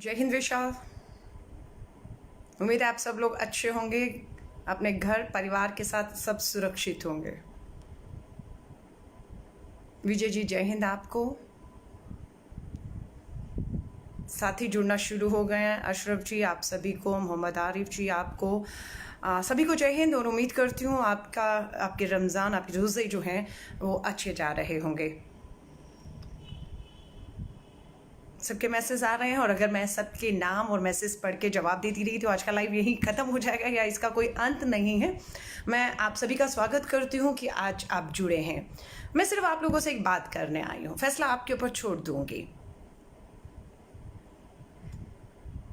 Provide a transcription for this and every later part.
जय हिंद विशाल। उम्मीद है आप सब लोग अच्छे होंगे, अपने घर परिवार के साथ सब सुरक्षित होंगे। विजय जी जय हिंद आपको। साथी जुड़ना शुरू हो गए हैं। अशरफ जी आप सभी को, मोहम्मद आरिफ जी आपको, सभी को जय हिंद। और उम्मीद करती हूँ आपके रमज़ान, आपके रोज़े जो हैं वो अच्छे जा रहे होंगे। सबके मैसेज आ रहे हैं और अगर मैं सबके नाम और मैसेज पढ़ के जवाब देती रही तो आज का लाइव यहीं ख़त्म हो जाएगा या इसका कोई अंत नहीं है। मैं आप सभी का स्वागत करती हूँ कि आज आप जुड़े हैं। मैं सिर्फ आप लोगों से एक बात करने आई हूँ, फैसला आपके ऊपर छोड़ दूंगी।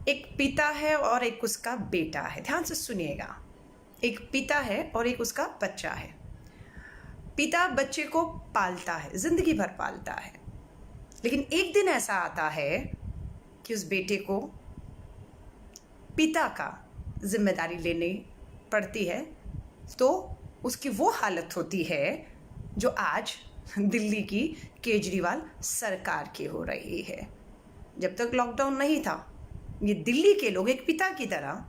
एक पिता है और एक उसका बेटा है, ध्यान से सुनिएगा। एक पिता है और एक उसका बच्चा है। पिता बच्चे को पालता है, जिंदगी भर पालता है, लेकिन एक दिन ऐसा आता है कि उस बेटे को पिता का जिम्मेदारी लेनी पड़ती है। तो उसकी वो हालत होती है जो आज दिल्ली की केजरीवाल सरकार की हो रही है। जब तक लॉकडाउन नहीं था, ये दिल्ली के लोग एक पिता की तरह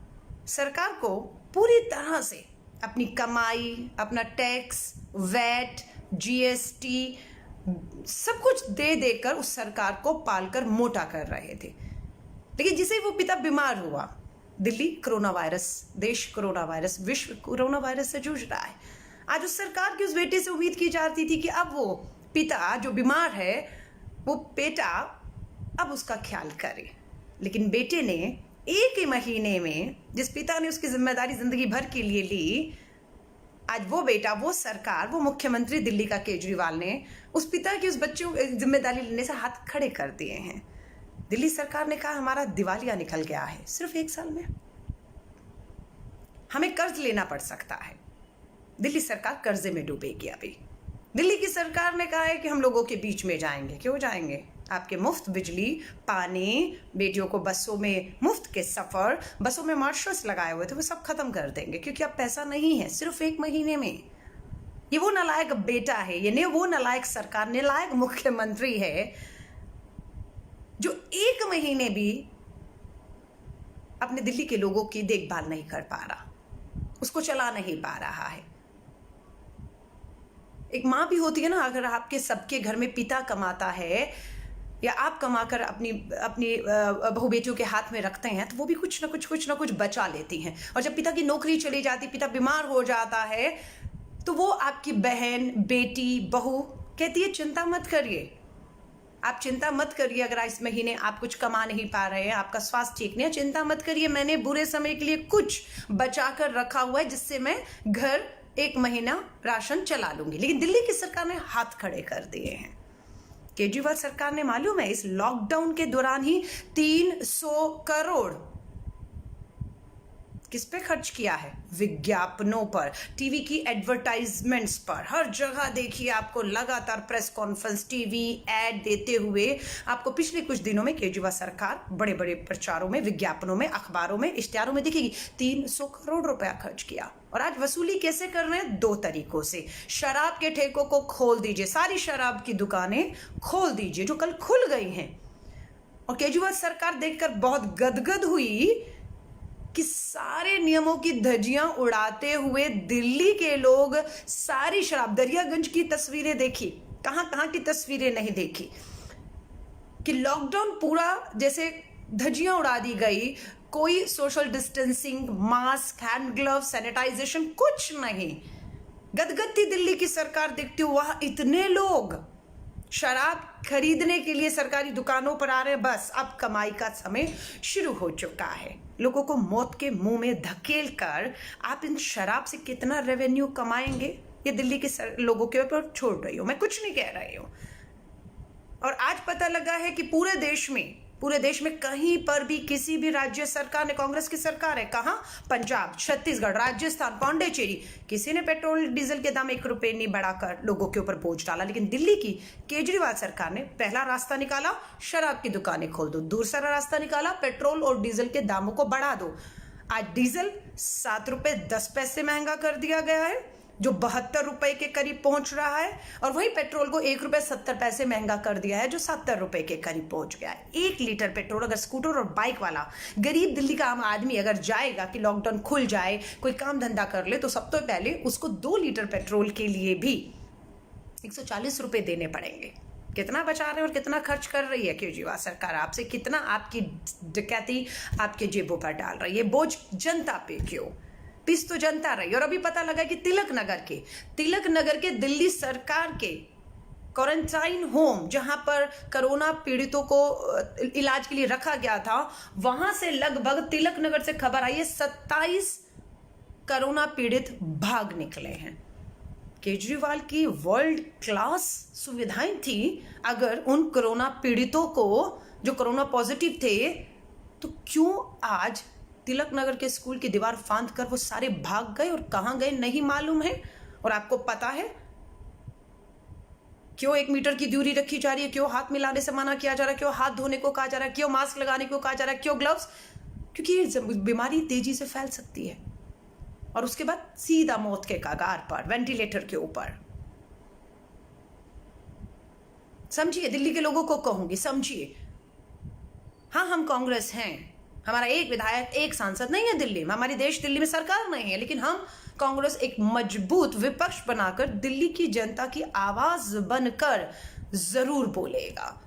सरकार को पूरी तरह से अपनी कमाई, अपना टैक्स, वैट, जीएसटी सब कुछ दे देकर उस सरकार को पालकर मोटा कर रहे थे। लेकिन जिसे वो पिता बीमार हुआ, दिल्ली कोरोना वायरस, देश कोरोना वायरस, विश्व कोरोना वायरस से जूझ रहा है। आज उस सरकार की उस बेटे से उम्मीद की जाती थी कि अब वो पिता जो बीमार है, वो बेटा अब उसका ख्याल करे। लेकिन बेटे ने एक ही महीने में, जिस पिता ने उसकी जिम्मेदारी जिंदगी भर के लिए ली, आज वो बेटा, वो सरकार, वो मुख्यमंत्री दिल्ली का केजरीवाल ने उस पिता की उस बच्चे को जिम्मेदारी लेने से हाथ खड़े कर दिए हैं। दिल्ली सरकार ने कहा हमारा दिवालिया निकल गया है। सिर्फ 1 साल में हमें कर्ज लेना पड़ सकता है। दिल्ली सरकार कर्जे में डूबेगी। अभी दिल्ली की सरकार ने कहा है कि हम लोगों के बीच में जाएंगे। क्यों जाएंगे? आपके मुफ्त बिजली, पानी, बेटियों को बसों में मुफ्त के सफर, बसों में मार्शल्स लगाए हुए थे, वो सब खत्म कर देंगे क्योंकि अब पैसा नहीं है। सिर्फ 1 महीने में ये वो नालायक बेटा है, ये वो नालायक सरकार, नालायक मुख्यमंत्री है जो 1 महीने भी अपने दिल्ली के लोगों की देखभाल नहीं कर पा रहा, उसको चला नहीं पा रहा है। एक माँ भी होती है ना, अगर आपके सबके घर में पिता कमाता है या आप कमाकर अपनी बहू बेटियों के हाथ में रखते हैं, तो वो भी कुछ ना कुछ बचा लेती हैं। और जब पिता की नौकरी चली जाती, पिता बीमार हो जाता है, तो वो आपकी बहन, बेटी, बहू कहती है चिंता मत करिए, आप चिंता मत करिए। अगर इस महीने आप कुछ कमा नहीं पा रहे हैं, आपका स्वास्थ्य ठीक नहीं है, चिंता मत करिए, मैंने बुरे समय के लिए कुछ बचा कर रखा हुआ है जिससे मैं घर 1 महीना राशन चला लूंगी। लेकिन दिल्ली की सरकार ने हाथ खड़े कर दिए हैं। केजरीवाल सरकार ने, मालूम है, इस लॉकडाउन के दौरान ही 300 करोड़ किस पे खर्च किया है? विज्ञापनों पर, टीवी की एडवर्टाइजमेंट्स पर। हर जगह देखिए आपको लगातार प्रेस कॉन्फ्रेंस, टीवी एड देते हुए आपको पिछले कुछ दिनों में केजरीवाल सरकार बड़े बड़े प्रचारों में, विज्ञापनों में, अखबारों में, इश्तिहारों में दिखेगी। 300 करोड़ रुपया खर्च किया। और आज वसूली कैसे कर रहे हैं? 2 तरीकों से। शराब के ठेकों को खोल दीजिए, सारी शराब की दुकानें खोल दीजिए जो कल खुल गई हैं। और केजरीवाल सरकार देखकर बहुत गदगद हुई कि सारे नियमों की धज्जियां उड़ाते हुए दिल्ली के लोग सारी शराब, दरियागंज की तस्वीरें देखी, कहां की तस्वीरें नहीं देखी कि लॉकडाउन पूरा जैसे धज्जियां उड़ा दी गई। कोई social distancing, mask, hand glove, sanitization कुछ नहीं। गदगद थी दिल्ली की सरकार देखती हुआ, वहां इतने लोग शराब खरीदने के लिए सरकारी दुकानों पर आ रहे हैं। बस अब कमाई का समय शुरू हो चुका है। लोगों को मौत के मुंह में धकेल कर आप इन शराब से कितना रेवेन्यू कमाएंगे, ये दिल्ली के लोगों के ऊपर छोड़ रही हूं, मैं कुछ नहीं कह रही हूं। और आज पता लगा है कि पूरे देश में कहीं पर भी किसी भी राज्य सरकार ने, कांग्रेस की सरकार है, कहां? पंजाब, छत्तीसगढ़, राजस्थान, पांडिचेरी, किसी ने पेट्रोल डीजल के दाम 1 रुपए नहीं बढ़ाकर लोगों के ऊपर बोझ डाला। लेकिन दिल्ली की केजरीवाल सरकार ने पहला रास्ता निकाला, शराब की दुकानें खोल दो। दूसरा रास्ता निकाला, पेट्रोल और डीजल के दामों को बढ़ा दो। आज डीजल 7 रुपए 10 पैसे महंगा कर दिया गया है। जो 72 रुपए के करीब पहुंच रहा है, और वही पेट्रोल को 1 रुपए 70 पैसे महंगा कर दिया है, जो 70 रुपए के करीब पहुंच गया है। 1 लीटर पेट्रोल अगर स्कूटर और बाइक वाला गरीब दिल्ली का आम आदमी अगर जाएगा कि लॉकडाउन खुल जाए, कोई काम धंधा कर ले, तो सबसे पहले उसको 2 लीटर पेट्रोल के लिए भी 140 रुपए देने पड़ेंगे। कितना बचा रहे हैं और कितना खर्च कर रही है केजरीवाल सरकार आपसे, कितना आपकी डकैती आपके जेबों पर डाल रही है। बोझ जनता पे क्यों? पिस तो जनता रही। और अभी पता लगा कि तिलक नगर के दिल्ली सरकार के क्वारंटाइन होम, जहां पर कोरोना पीड़ितों को इलाज के लिए रखा गया था, वहां से लगभग तिलक नगर से खबर आई है 27 कोरोना पीड़ित भाग निकले हैं। केजरीवाल की वर्ल्ड क्लास सुविधाएं थी, अगर उन कोरोना पीड़ितों को जो कोरोना पॉजिटिव थे, तो क्यों आज तिलक नगर के स्कूल की दीवार फांद कर वो सारे भाग गए और कहां गए नहीं मालूम है। और आपको पता है क्यों 1 मीटर की दूरी रखी जा रही है, क्यों हाथ मिलाने से मना किया जा रहा है, क्यों हाथ धोने को कहा जा रहा है, क्यों मास्क लगाने को कहा जा रहा है, क्यों ग्लव्स? क्योंकि ये बीमारी तेजी से फैल सकती है और उसके बाद सीधा मौत के कगार पर, वेंटिलेटर के ऊपर। समझिए, दिल्ली के लोगों को कहूंगी, समझिए। हाँ, हम कांग्रेस हैं, हमारा एक विधायक एक सांसद नहीं है दिल्ली में, हमारी देश दिल्ली में सरकार नहीं है, लेकिन हम कांग्रेस एक मजबूत विपक्ष बनाकर दिल्ली की जनता की आवाज बनकर जरूर बोलेगा।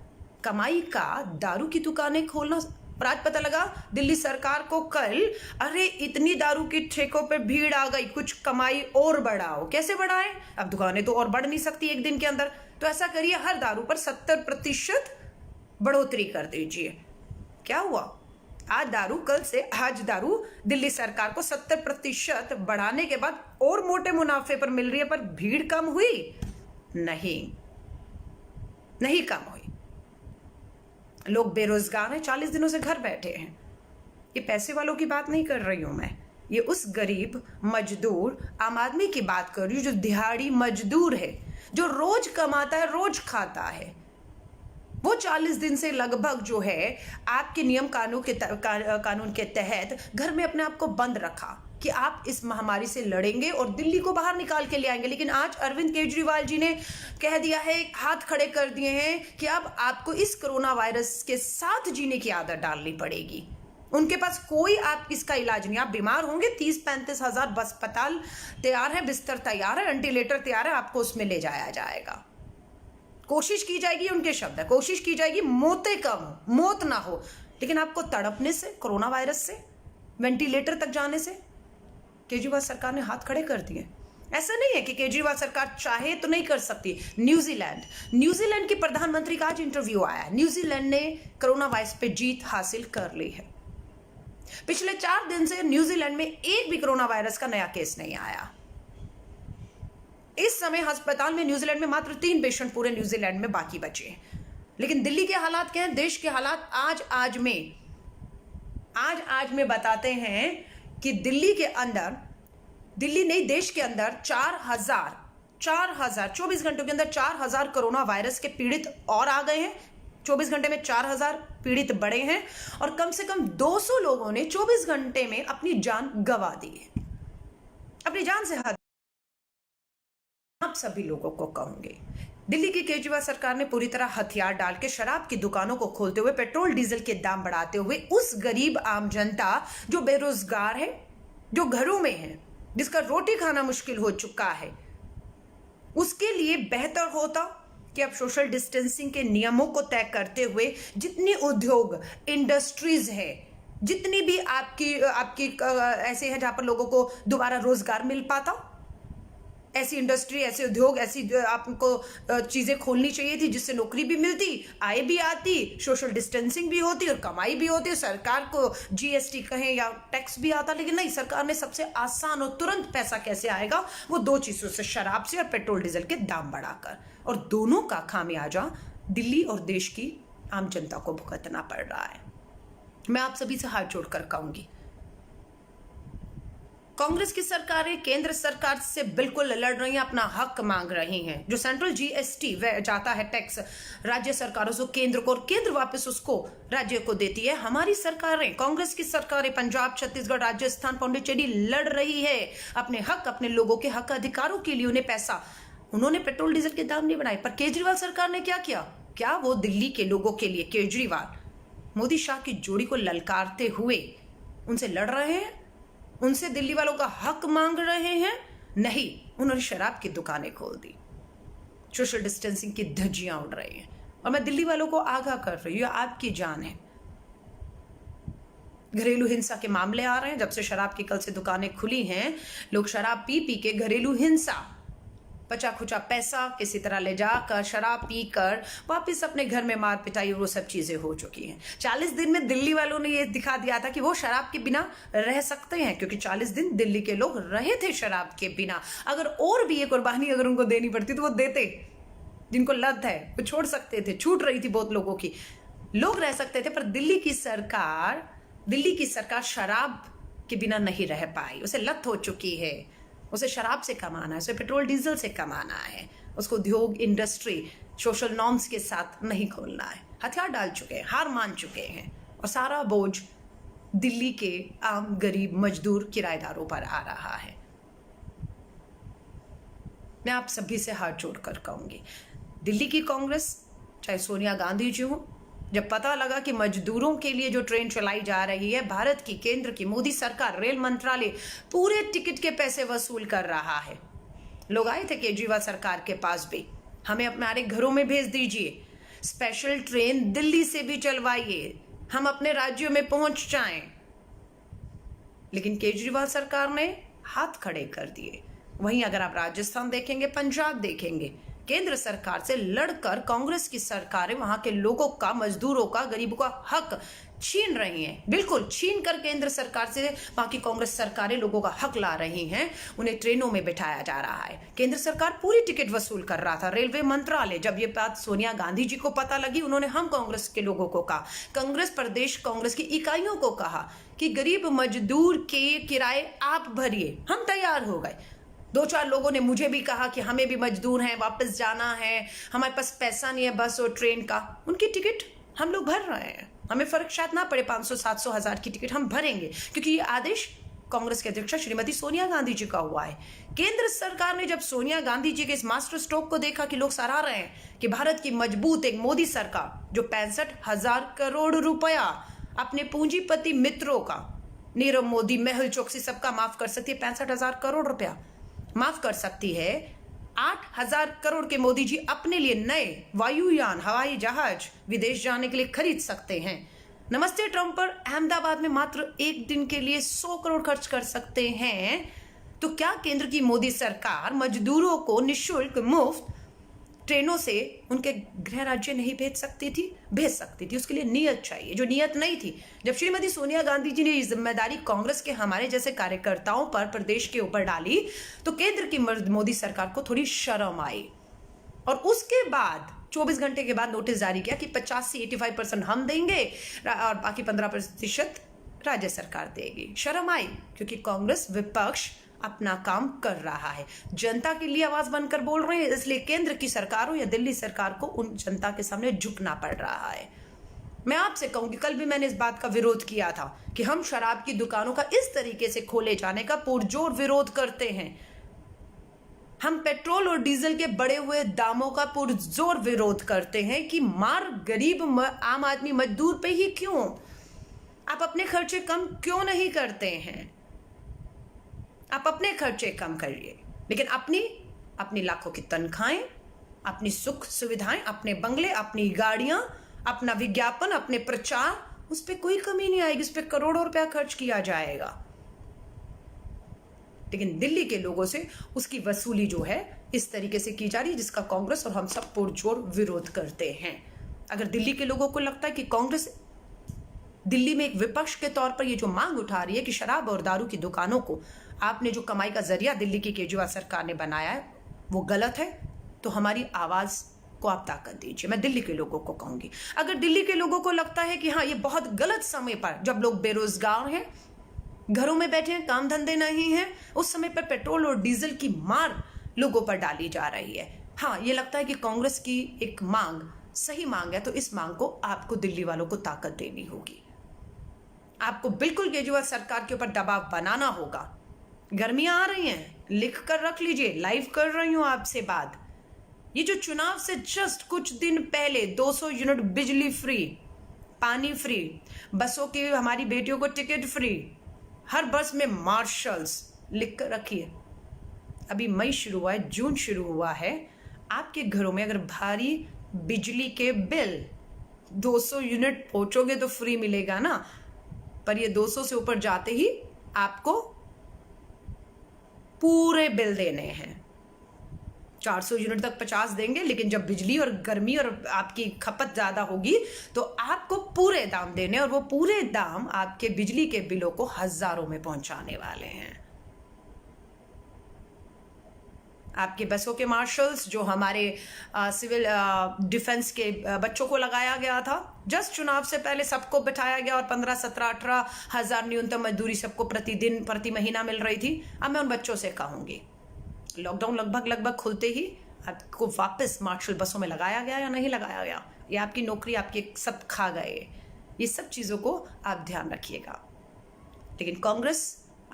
कमाई का दारू की दुकानें खोलना, और आज पता लगा दिल्ली सरकार को कल, अरे इतनी दारू की ठेकों पे भीड़ आ गई, कुछ कमाई और बढ़ाओ। कैसे बढ़ाए? अब दुकानें तो और बढ़ नहीं सकती एक दिन के अंदर, तो ऐसा करिए हर दारू पर 70% बढ़ोतरी कर दीजिए। क्या हुआ? आज दारू दिल्ली सरकार को 70% बढ़ाने के बाद और मोटे मुनाफे पर मिल रही है, पर भीड़ कम हुई? नहीं कम हुई। लोग बेरोजगार हैं, 40 दिनों से घर बैठे हैं। ये पैसे वालों की बात नहीं कर रही हूं मैं, ये उस गरीब मजदूर आम आदमी की बात कर रही हूं, जो दिहाड़ी मजदूर है, जो रोज कमाता है, रोज खाता है। वो 40 दिन से लगभग जो है आपके नियम कानून के तहत घर में अपने आप को बंद रखा कि आप इस महामारी से लड़ेंगे और दिल्ली को बाहर निकाल के ले आएंगे। लेकिन आज अरविंद केजरीवाल जी ने कह दिया है, हाथ खड़े कर दिए हैं कि अब आपको इस कोरोना वायरस के साथ जीने की आदत डालनी पड़ेगी। उनके पास कोई आप इसका इलाज नहीं। आप बीमार होंगे, 30-35 हजार अस्पताल तैयार है, बिस्तर तैयार है, वेंटिलेटर तैयार है, आपको उसमें ले जाया जाएगा। कोशिश की जाएगी, उनके शब्द है, कोशिश की जाएगी मौतें कम हो, मौत ना हो, लेकिन आपको तड़पने से, कोरोना वायरस से, वेंटिलेटर तक जाने से केजरीवाल सरकार ने हाथ खड़े कर दिए। ऐसा नहीं है कि केजरीवाल सरकार चाहे तो नहीं कर सकती। न्यूजीलैंड के प्रधानमंत्री का आज इंटरव्यू आया। न्यूजीलैंड ने कोरोना वायरस पे जीत हासिल कर ली है। पिछले 4 दिन से न्यूजीलैंड में एक भी कोरोना वायरस का नया केस नहीं आया। इस समय अस्पताल में न्यूजीलैंड में मात्र 3 पेशेंट पूरे न्यूजीलैंड में बाकी बचे हैं। लेकिन दिल्ली के हालात क्या हैं, देश के हालात आज में बताते हैं कि दिल्ली नहीं, देश के अंदर 24 घंटों के अंदर 4000 कोरोना वायरस के पीड़ित और आ गए हैं। 24 घंटे में 4000 पीड़ित बढ़े हैं और कम से कम 200 लोगों ने 24 घंटे में अपनी जान गंवा दी है। अपनी जान से हाथ। आप सभी लोगों को कहूंगे, दिल्ली की केजरीवाल सरकार ने पूरी तरह हथियार डाल के शराब की दुकानों को खोलते हुए, पेट्रोल डीजल के दाम बढ़ाते हुए उस गरीब आम जनता जो बेरोजगार है, जो घरों में है, जिसका रोटी खाना मुश्किल हो चुका है, उसके लिए बेहतर होता कि अब सोशल डिस्टेंसिंग के नियमों को तय करते हुए जितनी उद्योग इंडस्ट्रीज है, जितनी भी आपकी ऐसे हैं जहां पर लोगों को दोबारा रोजगार मिल पाता, ऐसी इंडस्ट्री, ऐसे उद्योग, ऐसी आपको चीजें खोलनी चाहिए थी जिससे नौकरी भी मिलती, आय भी आती, सोशल डिस्टेंसिंग भी होती और कमाई भी होती, सरकार को जीएसटी कहें या टैक्स भी आता। लेकिन नहीं, सरकार ने सबसे आसान और तुरंत पैसा कैसे आएगा, वो 2 चीजों से, शराब से और पेट्रोल डीजल के दाम बढ़ाकर, और दोनों का खामियाजा दिल्ली और देश की आम जनता को भुगतना पड़ रहा है। मैं आप सभी से हाथ जोड़कर कहूंगी, कांग्रेस की सरकारें केंद्र सरकार से बिल्कुल लड़ रही हैं, अपना हक मांग रही हैं। जो सेंट्रल जीएसटी जाता है टैक्स राज्य सरकारों से केंद्र को, और केंद्र वापस उसको राज्य को देती है। हमारी सरकारें, कांग्रेस की सरकारें पंजाब, छत्तीसगढ़, राजस्थान, पांडिचेरी लड़ रही है अपने हक, अपने लोगों के हक अधिकारों के लिए। उन्हें पैसा, उन्होंने पेट्रोल डीजल के दाम नहीं बढ़ाए, पर केजरीवाल सरकार ने क्या किया? क्या वो दिल्ली के लोगों के लिए केजरीवाल मोदी शाह की जोड़ी को ललकारते हुए उनसे लड़ रहे हैं, उनसे दिल्ली वालों का हक मांग रहे हैं? नहीं, उन्होंने शराब की दुकानें खोल दी, सोशल डिस्टेंसिंग की धज्जियां उड़ रही हैं। और मैं दिल्ली वालों को आगाह कर रही हूं, आपकी जान है। घरेलू हिंसा के मामले आ रहे हैं। जब से शराब की कल से दुकानें खुली हैं, लोग शराब पी पी के घरेलू हिंसा, बचा खुचा पैसा किसी तरह ले जाकर शराब पीकर वापस अपने घर में मार पिटाई, वो सब चीजें हो चुकी हैं। 40 दिन में दिल्ली वालों ने ये दिखा दिया था कि वो शराब के बिना रह सकते हैं, क्योंकि 40 दिन दिल्ली के लोग रहे थे शराब के बिना। अगर और भी ये कुर्बानी अगर उनको देनी पड़ती तो वो देते। जिनको लत है वो छोड़ सकते थे, छूट रही थी बहुत लोगों की, लोग रह सकते थे। पर दिल्ली की सरकार शराब के बिना नहीं रह पाई। उसे लत हो चुकी है, उसे शराब से कमाना है, उसे पेट्रोल डीजल से कमाना है, उसको उद्योग, इंडस्ट्री, सोशल नॉर्म्स के साथ नहीं खोलना है। हथियार डाल चुके हैं, हार मान चुके हैं, और सारा बोझ दिल्ली के आम गरीब मजदूर किराएदारों पर आ रहा है। मैं आप सभी से हाथ जोड़कर कहूंगी, दिल्ली की कांग्रेस, चाहे सोनिया गांधी जी हो, जब पता लगा कि मजदूरों के लिए जो ट्रेन चलाई जा रही है, भारत की केंद्र की मोदी सरकार, रेल मंत्रालय पूरे टिकट के पैसे वसूल कर रहा है, लोग आए थे केजरीवाल सरकार के पास भी, हमें हमारे घरों में भेज दीजिए, स्पेशल ट्रेन दिल्ली से भी चलवाइए, हम अपने राज्यों में पहुंच जाएं। लेकिन केजरीवाल सरकार ने हाथ खड़े कर दिए। वहीं अगर आप राजस्थान देखेंगे, पंजाब देखेंगे, केंद्र सरकार से लड़कर कांग्रेस की सरकारें वहां के लोगों का, मजदूरों का, गरीबों का हक छीन रही हैं। बिल्कुल छीन कर केंद्र सरकार से वहां की कांग्रेस सरकारें लोगों का हक ला रही हैं। उन्हें ट्रेनों में बिठाया जा रहा है। केंद्र सरकार पूरी टिकट वसूल कर रहा था। रेलवे मंत्रालय, जब ये बात सोनिया गांधी जी को पता लगी, उन्होंने हम कांग्रेस के लोगों को कहा, कांग्रेस प्रदेश कांग्रेस की इकाइयों को कहा कि गरीब मजदूर के किराए आप भरिए। हम तैयार हो गए। 2-4 लोगों ने मुझे भी कहा कि हमें भी मजदूर हैं, वापस जाना है, हमारे पास पैसा नहीं है बस और ट्रेन का। उनकी टिकट हम लोग भर रहे हैं, हमें फर्क शायद ना पड़े, 500, 700, 1000 की टिकट हम भरेंगे, क्योंकि ये आदेश कांग्रेस के अध्यक्ष श्रीमती सोनिया गांधी जी का हुआ है। केंद्र सरकार ने जब सोनिया गांधी जी के इस मास्टर स्ट्रोक को देखा कि लोग सराह रहे हैं कि भारत की मजबूत एक मोदी सरकार जो 65,000 करोड़ रुपया अपने पूंजीपति मित्रों का, नीरव मोदी, मेहुल चोकसी, सबका माफ कर सकती है। 65,000 करोड़ रुपया माफ कर सकती है। 8,000 करोड़ के मोदी जी अपने लिए नए वायुयान, हवाई जहाज विदेश जाने के लिए खरीद सकते हैं। नमस्ते ट्रंप पर अहमदाबाद में मात्र एक दिन के लिए 100 करोड़ खर्च कर सकते हैं। तो क्या केंद्र की मोदी सरकार मजदूरों को निःशुल्क मुफ्त ट्रेनों से उनके गृह राज्य नहीं भेज सकती थी? भेज सकती थी। उसके लिए नियत चाहिए, जो नियत नहीं थी। जब श्रीमती सोनिया गांधी जी ने ये जिम्मेदारी कांग्रेस के हमारे जैसे कार्यकर्ताओं पर, प्रदेश के ऊपर डाली, तो केंद्र की मोदी सरकार को थोड़ी शर्म आई, और उसके बाद 24 घंटे के बाद नोटिस जारी किया कि 50 से 85% हम देंगे और बाकी 15% राज्य सरकार देगी। शर्म आई, क्योंकि कांग्रेस विपक्ष अपना काम कर रहा है, जनता के लिए आवाज बनकर बोल रहे हैं, इसलिए केंद्र की सरकारों या दिल्ली सरकार को उन जनता के सामने झुकना पड़ रहा है। मैं आपसे कहूंगी, कल भी मैंने इस बात का विरोध किया था कि हम शराब की दुकानों का इस तरीके से खोले जाने का पुरजोर विरोध करते हैं। हम पेट्रोल और डीजल के बढ़े हुए दामों का पुरजोर विरोध करते हैं कि मार गरीब आम आदमी मजदूर पे ही क्यों? आप अपने खर्चे कम क्यों नहीं करते हैं? आप अपने खर्चे कम करिए, लेकिन अपनी लाखों की तनख्वाहें, अपनी सुख सुविधाएं, अपने बंगले, अपनी गाड़ियां, अपना विज्ञापन, अपने प्रचार, उस पर कोई कमी नहीं आएगी। उस पर करोड़ों रुपया खर्च किया जाएगा, लेकिन दिल्ली के लोगों से उसकी वसूली जो है इस तरीके से की जा रही है, जिसका कांग्रेस और हम सब पुरजोर विरोध करते हैं। अगर दिल्ली के लोगों को लगता है कि कांग्रेस दिल्ली में एक विपक्ष के तौर पर ये जो मांग उठा रही है कि शराब और दारू की दुकानों को आपने जो कमाई का जरिया दिल्ली की केजरीवाल सरकार ने बनाया है वो गलत है, तो हमारी आवाज को आप ताकत दीजिए। मैं दिल्ली के लोगों को कहूंगी, अगर दिल्ली के लोगों को लगता है कि हाँ, ये बहुत गलत समय पर, जब लोग बेरोजगार हैं, घरों में बैठे हैं, काम धंधे नहीं हैं, उस समय पर पेट्रोल और डीजल की मार लोगों पर डाली जा रही है। हाँ, ये लगता है कि कांग्रेस की एक मांग सही मांग है, तो इस मांग को आपको दिल्ली वालों को ताकत देनी होगी। आपको बिल्कुल केजरीवाल सरकार के ऊपर दबाव बनाना होगा। गर्मियां आ रही हैं, लिख कर रख लीजिए, लाइव कर रही हूं आपसे बात। ये जो चुनाव से जस्ट कुछ दिन पहले 200 यूनिट बिजली फ्री, पानी फ्री, बसों की हमारी बेटियों को टिकट फ्री, हर बस में मार्शल्स, लिख कर रखिए। अभी मई शुरू हुआ है, जून शुरू हुआ है, आपके घरों में अगर भारी बिजली के बिल 200 यूनिट पहुंचोगे तो फ्री मिलेगा ना, पर ये 200 से ऊपर जाते ही आपको पूरे बिल देने हैं। 400 यूनिट तक 50 देंगे, लेकिन जब बिजली और गर्मी और आपकी खपत ज्यादा होगी तो आपको पूरे दाम देने, और वो पूरे दाम आपके बिजली के बिलों को हजारों में पहुंचाने वाले हैं। आपके बसों के मार्शल्स, जो हमारे सिविल डिफेंस के बच्चों को लगाया गया था, जस्ट चुनाव से पहले सबको बिठाया गया और 15, 17, 18 हजार न्यूनतम मजदूरी सबको प्रतिदिन प्रति महीना मिल रही थी। अब मैं उन बच्चों से कहूंगी, लॉकडाउन लगभग खुलते ही आपको वापस मार्शल बसों में लगाया गया या नहीं लगाया गया, या आपकी नौकरी आपके सब खा गए, ये सब चीजों को आप ध्यान रखिएगा। लेकिन कांग्रेस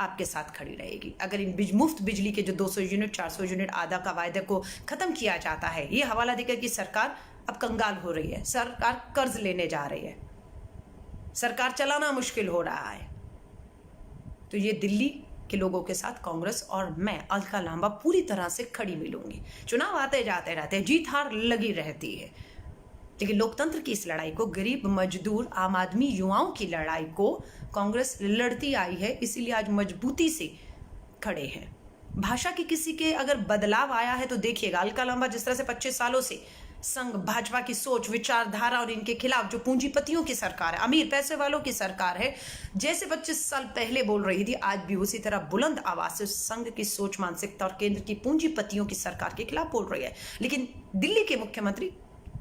आपके साथ खड़ी रहेगी। अगर इन मुफ्त बिजली के जो 200 यूनिट, 400 यूनिट आधा का वायदे को खत्म किया जाता है, ये हवाला देकर कि सरकार अब कंगाल हो रही है, सरकार कर्ज लेने जा रही है, सरकार चलाना मुश्किल हो रहा है, तो ये दिल्ली के लोगों के साथ कांग्रेस और मैं अलका लांबा पूरी तरह से खड़ी मिलूंगी। चुनाव आते जाते रहते हैं, जीत हार लगी रहती है, लेकिन लोकतंत्र की इस लड़ाई को, गरीब मजदूर आम आदमी युवाओं की लड़ाई को कांग्रेस लड़ती आई है, इसीलिए आज मजबूती से खड़े हैं। भाषा की किसी के अगर बदलाव आया है तो देखिएगा, अलका लांबा जिस तरह से 25 सालों से संघ भाजपा की सोच, विचारधारा और इनके खिलाफ, जो पूंजीपतियों की सरकार है, अमीर पैसे वालों की सरकार है, जैसे 25 साल पहले बोल रही थी, आज भी उसी तरह बुलंद आवाज से संघ की सोच, मानसिकता और केंद्र की पूंजीपतियों की सरकार के खिलाफ बोल रही है। लेकिन दिल्ली के मुख्यमंत्री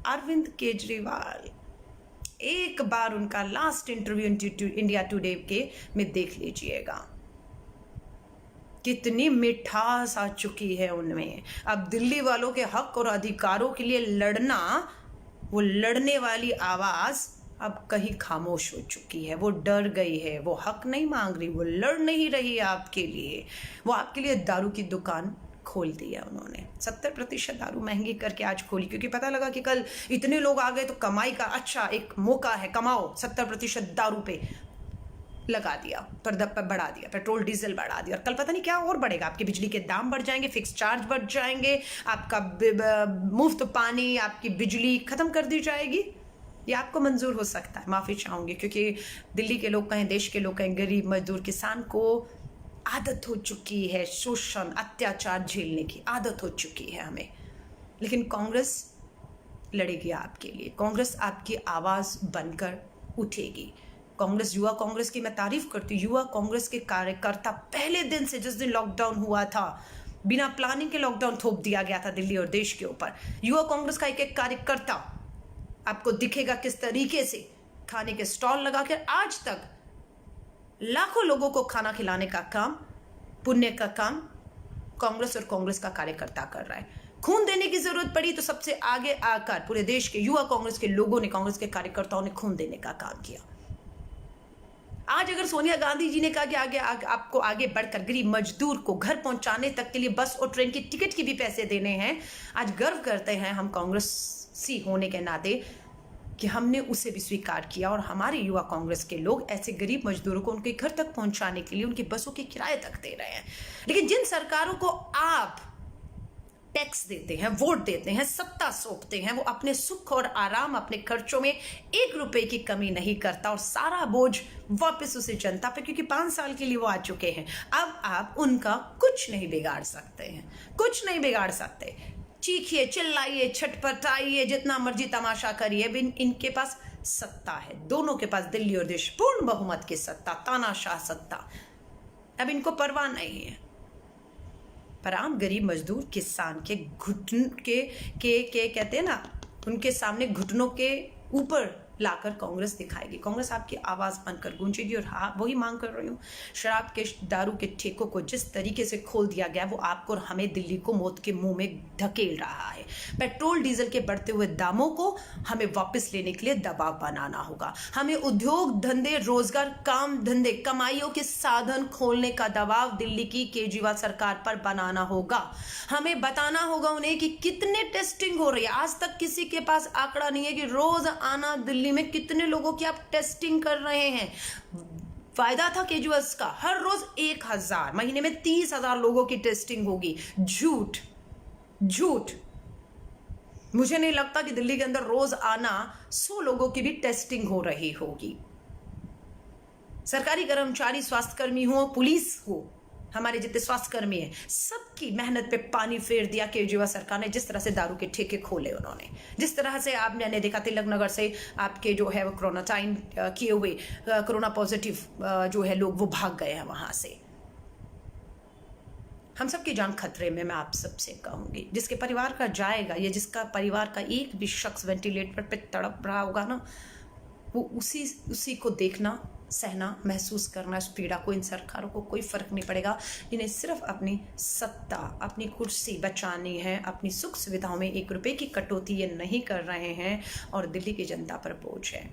अरविंद केजरीवाल, एक बार उनका लास्ट इंटरव्यू इंडिया टुडे के में देख लीजिएगा, कितनी मिठास आ चुकी है उनमें। अब दिल्ली वालों के हक और अधिकारों के लिए लड़ना, वो लड़ने वाली आवाज अब कहीं खामोश हो चुकी है, वो डर गई है, वो हक नहीं मांग रही, वो लड़ नहीं रही आपके लिए। वो आपके लिए दारू की दुकान खोल दिया उन्होंने, 70% दारू महंगी करके आज खोली, क्योंकि पता लगा कि कल इतने लोग आ गए तो कमाई का अच्छा एक मौका है, कमाओ। 70% दारू पे लगा दिया, पर बढ़ा दिया, पेट्रोल डीजल बढ़ा दिया, और कल पता नहीं क्या और बढ़ेगा। आपके बिजली के दाम बढ़ जाएंगे, फिक्स चार्ज बढ़ जाएंगे, आपका मुफ्त पानी, आपकी बिजली खत्म कर दी जाएगी। ये आपको मंजूर हो सकता है, माफी चाहूंगी, क्योंकि दिल्ली के लोग कहें, देश के लोग कहें, गरीब मजदूर किसान को आदत हो चुकी है शोषण, अत्याचार झेलने की आदत हो चुकी है हमें। लेकिन कांग्रेस लड़ेगी आपके लिए, कांग्रेस आपकी आवाज बनकर उठेगी। कांग्रेस, युवा कांग्रेस की मैं तारीफ करती हूँ। युवा कांग्रेस के कार्यकर्ता पहले दिन से, जिस दिन लॉकडाउन हुआ था, बिना प्लानिंग के लॉकडाउन थोप दिया गया था दिल्ली और देश के ऊपर, युवा कांग्रेस का एक एक कार्यकर्ता आपको दिखेगा किस तरीके से खाने के स्टॉल लगाकर आज तक लाखों लोगों को खाना खिलाने का काम, पुण्य का काम कांग्रेस और कांग्रेस का कार्यकर्ता कर रहा है। खून देने की जरूरत पड़ी तो सबसे आगे आकर पूरे देश के युवा कांग्रेस के लोगों ने, कांग्रेस के कार्यकर्ताओं ने खून देने का काम किया। आज अगर सोनिया गांधी जी ने कहा कि आगे आपको आगे बढ़कर गरीब मजदूर को घर पहुंचाने तक के लिए बस और ट्रेन की टिकट की भी पैसे देने हैं, आज गर्व करते हैं हम कांग्रेसी होने के नाते कि हमने उसे भी स्वीकार किया, और हमारे युवा कांग्रेस के लोग ऐसे गरीब मजदूरों को उनके घर तक पहुंचाने के लिए उनकी बसों के किराए तक दे रहे हैं। लेकिन जिन सरकारों को आप टैक्स देते हैं, वोट देते हैं, सत्ता सौंपते हैं, वो अपने सुख और आराम, अपने खर्चों में 1 रुपए की कमी नहीं करता, और सारा बोझ वापस उसे जनता पे, क्योंकि 5 साल के लिए वो आ चुके हैं। अब आप उनका कुछ नहीं बिगाड़ सकते हैं, कुछ नहीं बिगाड़ सकते। चीखिए, चिल्लाइए, छटपटाइए, जितना मर्जी तमाशा करिए, इनके पास सत्ता है, दोनों के पास, दिल्ली और देश, पूर्ण बहुमत की सत्ता, तानाशाह सत्ता। अब इनको परवाह नहीं है, पर आम गरीब मजदूर किसान के घुटन के कहते हैं ना, उनके सामने घुटनों के ऊपर लाकर कांग्रेस दिखाएगी। कांग्रेस आपकी आवाज बनकर गूंजेगी और हाँ, वही मांग कर रही हूँ। शराब के दारू के ठेकों को जिस तरीके से खोल दिया गया वो आपको और हमें दिल्ली को मौत के मुंह में धकेल रहा है। पेट्रोल डीजल के बढ़ते हुए दामों को हमें वापस लेने के लिए दबाव बनाना होगा। हमें उद्योग धंधे, रोजगार, काम धंधे, कमाइयों के साधन खोलने का दबाव दिल्ली की केजरीवाल सरकार पर बनाना होगा। हमें बताना होगा उन्हें कि कितने टेस्टिंग हो रही है। आज तक किसी के पास आंकड़ा नहीं है कि रोज आना दिल्ली में कितने लोगों की आप टेस्टिंग कर रहे हैं। फायदा था केजरीवाल का, हर रोज 1000, महीने में 30,000 लोगों की टेस्टिंग होगी। झूठ झूठ। मुझे नहीं लगता कि दिल्ली के अंदर रोज आना 100 लोगों की भी टेस्टिंग हो रही होगी। सरकारी कर्मचारी, स्वास्थ्यकर्मी हो, पुलिस हो, हमारे जितने स्वास्थ्यकर्मी हैं, सबकी मेहनत पे पानी फेर दिया केजरीवाल सरकार ने। जिस तरह से दारू के ठेके खोले उन्होंने, जिस तरह से आपने देखा तिलक नगर से आपके जो है वो क्वारंटाइन किए हुए कोरोना पॉजिटिव जो है लोग वो भाग गए हैं वहां से। हम सबकी जान खतरे में, मैं आप सबसे कहूंगी। जिसके परिवार का जाएगा या जिसका परिवार का एक भी शख्स वेंटिलेटर पे तड़प रहा होगा ना, वो उसी को देखना, सहना, महसूस करना इस पीड़ा को। इन सरकारों को कोई फर्क नहीं पड़ेगा। इन्हें सिर्फ अपनी सत्ता, अपनी कुर्सी बचानी है। अपनी सुख सुविधाओं में 1 रुपए की कटौती ये नहीं कर रहे हैं और दिल्ली की जनता पर बोझ है।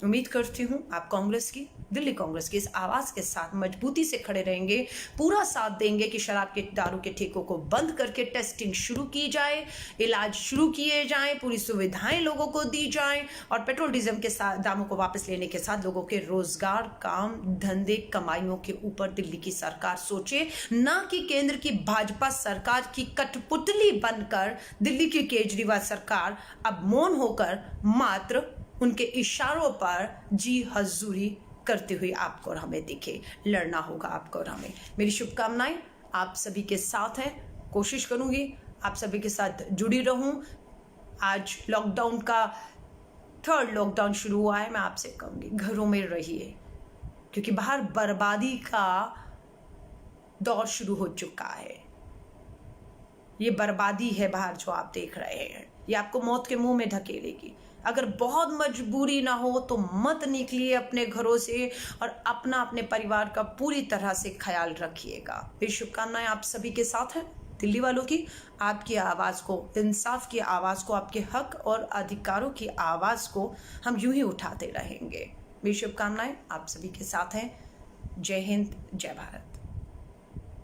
उम्मीद करती हूँ आप कांग्रेस की, दिल्ली कांग्रेस की इस आवाज के साथ मजबूती से खड़े रहेंगे, पूरा साथ देंगे कि शराब के, दारू के ठेकों को बंद करके टेस्टिंग शुरू की जाए, इलाज शुरू किए जाएं, पूरी सुविधाएं लोगों को दी जाएं और पेट्रोल डीजल के साथ दामों को वापस लेने के साथ लोगों के रोजगार, काम धंधे, कमाइयों के ऊपर दिल्ली की सरकार सोचे, ना कि केंद्र की भाजपा सरकार की कठपुतली बनकर दिल्ली की केजरीवाल सरकार अब मौन होकर मात्र उनके इशारों पर जी हजूरी करते हुए आपको और हमें दिखे। लड़ना होगा आपको और हमें। मेरी शुभकामनाएं आप सभी के साथ है। कोशिश करूंगी आप सभी के साथ जुड़ी रहूं। आज लॉकडाउन का 3rd लॉकडाउन शुरू हुआ है। मैं आपसे कहूंगी घरों में रहिए, क्योंकि बाहर बर्बादी का दौर शुरू हो चुका है। ये बर्बादी है बाहर जो आप देख रहे हैं, ये आपको मौत के मुंह में धकेलेगी। अगर बहुत मजबूरी ना हो तो मत निकलिए अपने घरों से और अपने परिवार का पूरी तरह से ख्याल रखिएगा। मेरी शुभकामनाएं आप सभी के साथ हैं। दिल्ली वालों की, आपकी आवाज़ को, इंसाफ की आवाज़ को, आपके हक और अधिकारों की आवाज़ को हम यूं ही उठाते रहेंगे। मेरी शुभकामनाएं आप सभी के साथ हैं। जय हिंद, जय भारत।